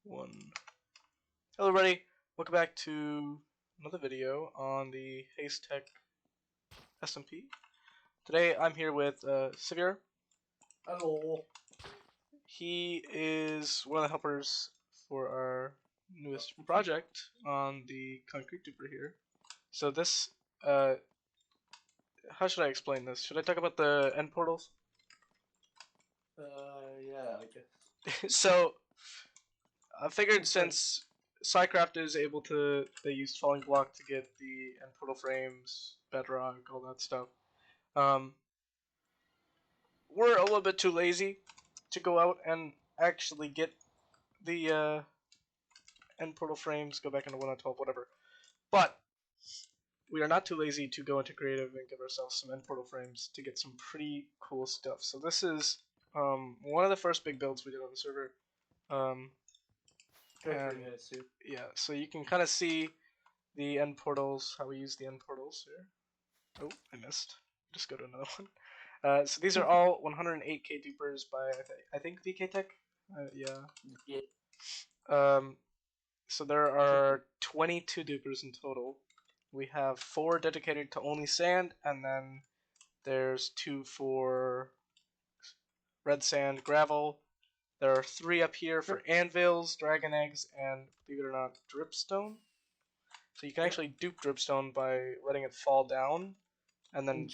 One. Hello everybody, welcome back to another video on the Haste Tech SMP. Today I'm here with Sivir. Hello. He is one of the helpers for our newest project on the concrete duper here. So this, how should I explain this? Should I talk about the end portals? Yeah, I guess. So I figured since Psycraft is able to, they used Falling Block to get the end portal frames, bedrock, all that stuff. We're a little bit too lazy to go out and actually get the end portal frames, go back into 1.12, whatever. But we are not too lazy to go into creative and give ourselves some end portal frames to get some pretty cool stuff. So this is one of the first big builds we did on the server. And yeah, so you can kind of see the end portals, how we use the end portals here. Oh, I missed. Just go to another one. So these are all 108k dupers by I think VK Tech. Yeah. So there are 22 dupers in total. We have 4 dedicated to only sand, and then there's 2 for red sand, gravel. There are 3 up here for anvils, dragon eggs, and believe it or not, dripstone. So you can actually dupe dripstone by letting it fall down, and then and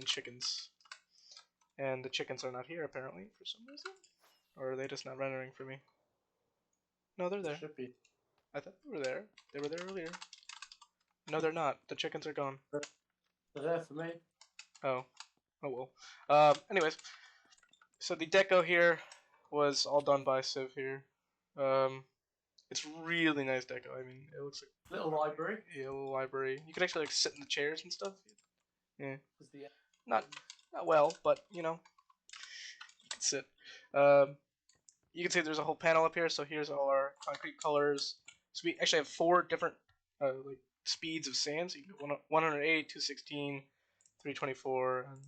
chickens. And the chickens are not here apparently for some reason, or are they just not rendering for me? No, they're there. Should be. I thought they were there. They were there earlier. No, they're not. The chickens are gone. They're there for me. Oh well. Anyways, so the deco here was all done by Civ here. It's really nice deco. I mean, it looks like little library. Yeah, a little library. You can actually like sit in the chairs and stuff. Yeah. Not well, but you know, you can sit. You can see there's a whole panel up here. So here's all our concrete colors. So we actually have 4 different like speeds of sand. So you can go 108, 216, 324, and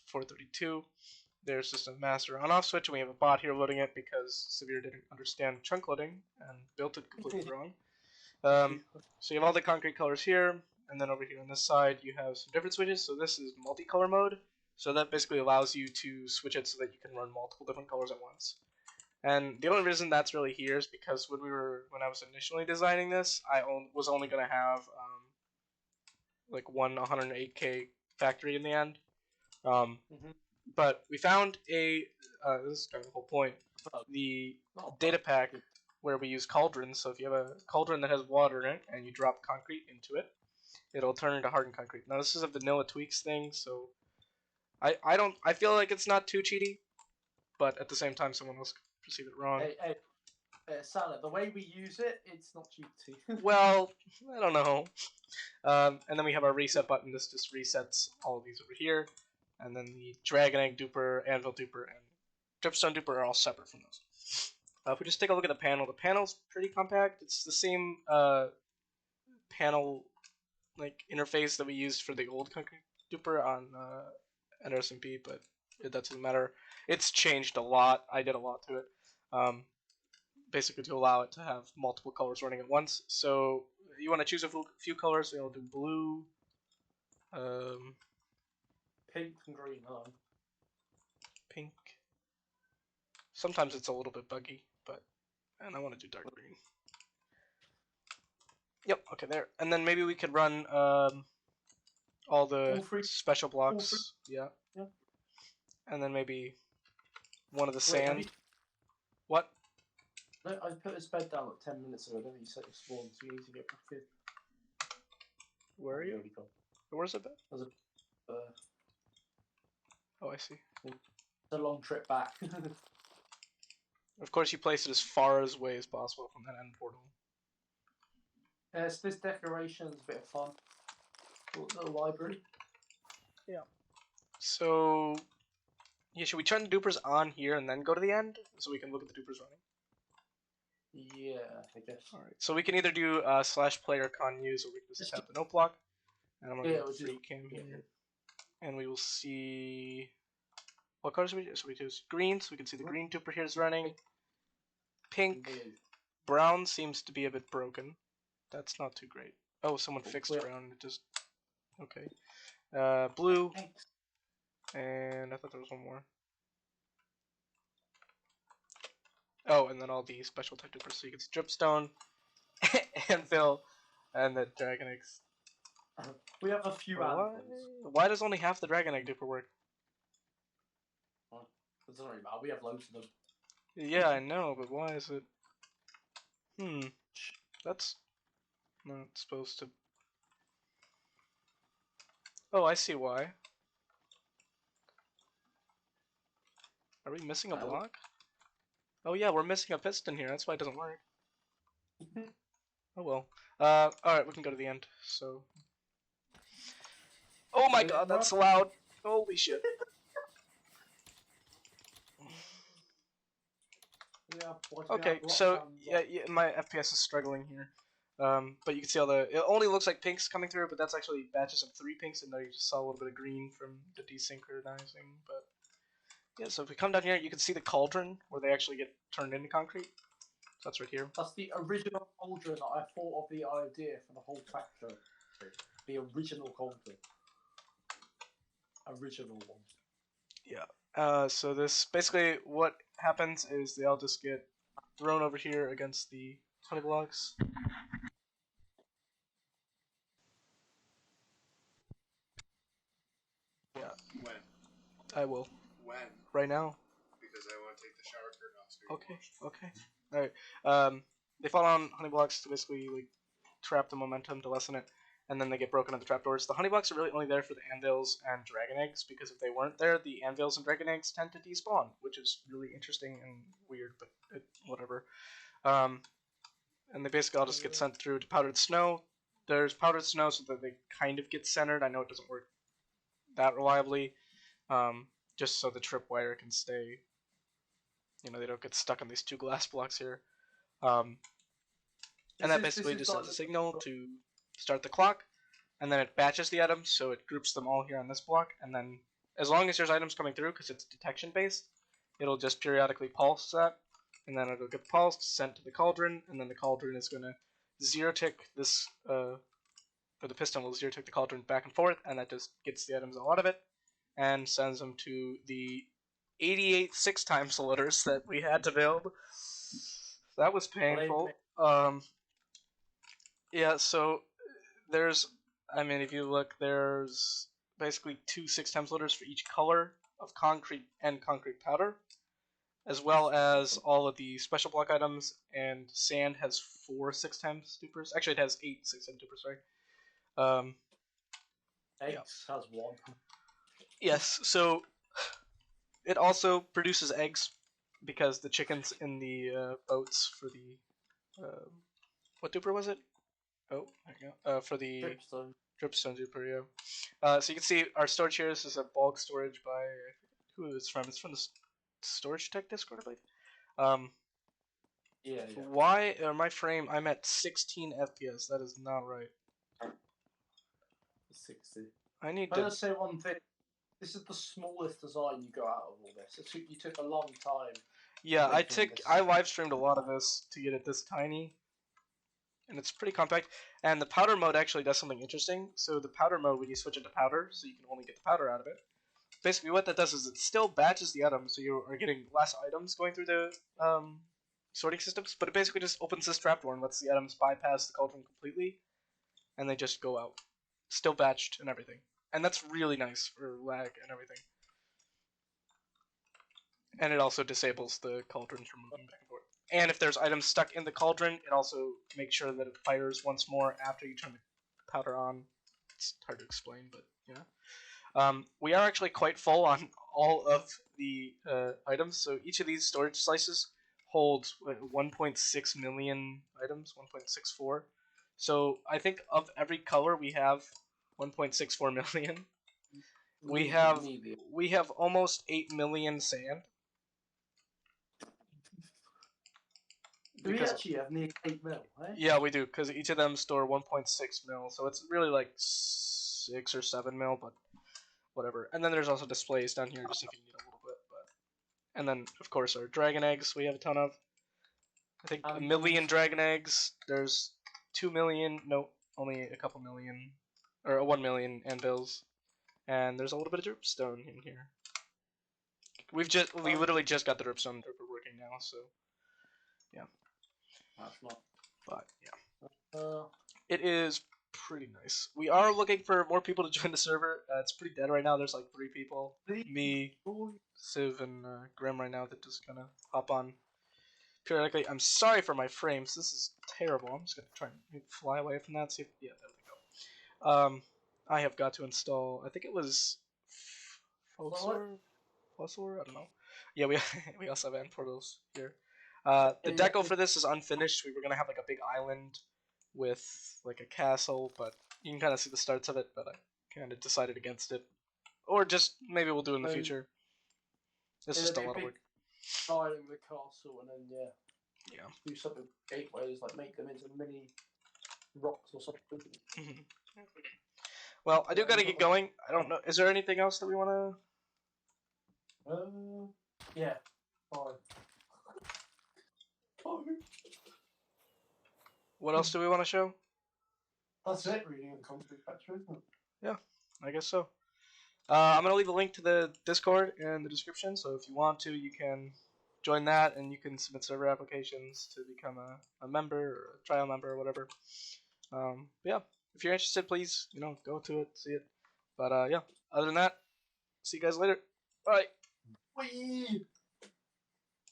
432. There's just a master on-off switch, and we have a bot here loading it because Severe didn't understand chunk loading and built it completely wrong. So you have all the concrete colors here, and then over here on this side you have some different switches. So this is multicolor mode. So that basically allows you to switch it so that you can run multiple different colors at once. And the only reason that's really here is because when I was initially designing this, I was only gonna have like one 108k factory in the end. But we found a this is kind of the whole point. The data pack where we use Cauldron. So if you have a Cauldron that has water in it and you drop concrete into it, it'll turn into hardened concrete. Now this is a vanilla tweaks thing, so I feel like it's not too cheaty, but at the same time someone else could perceive it wrong. Hey, Salah, the way we use it, it's not cheaty. Well, I don't know. And then we have our reset button. This just resets all of these over here. And then the Dragon Egg duper, Anvil duper, and Dripstone duper are all separate from those. If we just take a look at the panel's pretty compact. It's the same panel like interface that we used for the old concrete duper on NRSMP, but that doesn't matter. It's changed a lot. I did a lot to it. Basically to allow it to have multiple colors running at once. So you want to choose a few colors. We'll do blue, pink and green. Pink. Sometimes it's a little bit buggy, and I want to do dark green. Yep. Okay, there. And then maybe we could run all the special blocks. Yeah. And then maybe one of the sand. What? No, I put this bed down like 10 minutes ago. I don't think you set your spawn, so you need to get back in. Where are you? Where's the bed? Oh, I see. It's a long trip back. Of course, you place it as far away as possible from that end portal. Yes, this decoration is a bit of fun. Little library. Yeah. So, yeah, should we turn the dupers on here and then go to the end so we can look at the dupers running? Yeah, I guess. Alright, so we can either do /player con use, or we can just tap the note block. And I'm going to go free cam here. And we will see what colors we do. So we do green, so we can see the green duper here is running. Pink. brown seems to be a bit broken. That's not too great. Oh, someone fixed brown. It just okay. Blue, and I thought there was one more. Oh, and then all the special type dupers. So you get dripstone, anvil, and the dragon eggs. We have a few anvils. Why does only half the dragon egg duper work? Well, it doesn't really matter. We have loads of them. Yeah, I know, but why is it? That's not supposed to. Oh, I see why. Are we missing a block? Oh yeah, we're missing a piston here. That's why it doesn't work. Oh well. Alright, we can go to the end. So. Oh my god, that's loud. Holy shit. Okay, so yeah, my FPS is struggling here. But you can see all the. It only looks like pinks coming through, but that's actually batches of 3 pinks, and now you just saw a little bit of green from the desynchronizing. But yeah, so if we come down here, you can see the cauldron where they actually get turned into concrete. So that's right here. That's the original cauldron that I thought of the idea for the whole factory. The original cauldron. Original one. Yeah. So this basically what happens is they all just get thrown over here against the honey blocks. Yeah. When? I will. When? Right now. Because I want to take the shower curtain off. So okay. Okay. All right. They fall on honey blocks to basically like trap the momentum to lessen it, and then they get broken at the trapdoors. The honey blocks are really only there for the anvils and dragon eggs, because if they weren't there, the anvils and dragon eggs tend to despawn, which is really interesting and weird, but whatever. And they basically all just get sent through to powdered snow. There's powdered snow so that they kind of get centered. I know it doesn't work that reliably, just so the tripwire can stay. You know, they don't get stuck on these 2 glass blocks here. And that basically just sends a signal to start the clock, and then it batches the items, so it groups them all here on this block, and then as long as there's items coming through, because it's detection based, it'll just periodically pulse that, and then it'll get pulsed, sent to the cauldron, and then the cauldron is going to zero tick this, or the piston will zero tick the cauldron back and forth, and that just gets the items all out of it, and sends them to the 88 6x loaders that we had to build. That was painful. Yeah, so there's, I mean, if you look, there's basically 2 6x loaders for each color of concrete and concrete powder, as well as all of the special block items, and sand has 4 6x dupers. Actually, it has 8 6x dupers, sorry. Eggs has 1. Yes, so it also produces eggs, because the chickens in the boats for the, what duper was it? Oh, there you go. For the dripstone duper, yeah. So you can see our storage here. This is a bulk storage by who is from? It's from the Storage Tech Discord, I believe. Yeah. Why my frame? I'm at 16 FPS. That is not right. 60. I need I'm to. gonna say one thing. This is the smallest design you got out of all this. You took a long time. Yeah, I live streamed a lot of this to get it this tiny. And it's pretty compact. And the powder mode actually does something interesting. So the powder mode, when you switch it to powder, so you can only get the powder out of it. Basically what that does is it still batches the items, so you are getting less items going through the sorting systems, but it basically just opens this trapdoor and lets the items bypass the cauldron completely, and they just go out. Still batched and everything. And that's really nice for lag and everything. And it also disables the cauldrons from moving back and forth. And if there's items stuck in the cauldron, it also makes sure that it fires once more after you turn the powder on. It's hard to explain, but yeah. We are actually quite full on all of the items. So each of these storage slices holds 1.6 million items, 1.64. So I think of every color we have 1.64 million. We have almost 8 million sand. Do we actually have near 8 mil, right? Yeah, we do, because each of them store 1.6 mil, so it's really like 6 or 7 mil, but whatever. And then there's also displays down here, just if you need a little bit. But and then, of course, our dragon eggs we have a ton of. I think a million dragon eggs. There's 2 million. Nope, only a couple million, or 1 million anvils, and there's a little bit of dripstone in here. We literally just got the dripstone dripper working now, so yeah. That's not. But yeah, Uh, it is pretty nice. We are looking for more people to join the server. It's pretty dead right now. There's like 3 people. Me, Civ, and Grim right now that just kind of hop on periodically. I'm sorry for my frames. This is terrible. I'm just gonna try and fly away from that. See if, yeah, there we go. I have got to install. I think it was Fossor. I don't know. Yeah, we we also have end portals here. The deco for this is unfinished. We were gonna have like a big island with like a castle, but you can kind of see the starts of it. But I kind of decided against it, or just maybe we'll do it in the future. It's just a lot of work. Island with a castle, and then yeah, do something with gateways, like make them into mini rocks or something. Well, I do gotta get going. I don't know. Is there anything else that we wanna? Yeah. Fine. What else do we want to show? That's it, really, in Concrete Factory, isn't it? Yeah, I guess so. I'm gonna leave a link to the Discord in the description, so if you want to, you can join that, and you can submit server applications to become a member or a trial member or whatever. Yeah, if you're interested, please, go to it, see it. But yeah, other than that, see you guys later. Bye. Whee!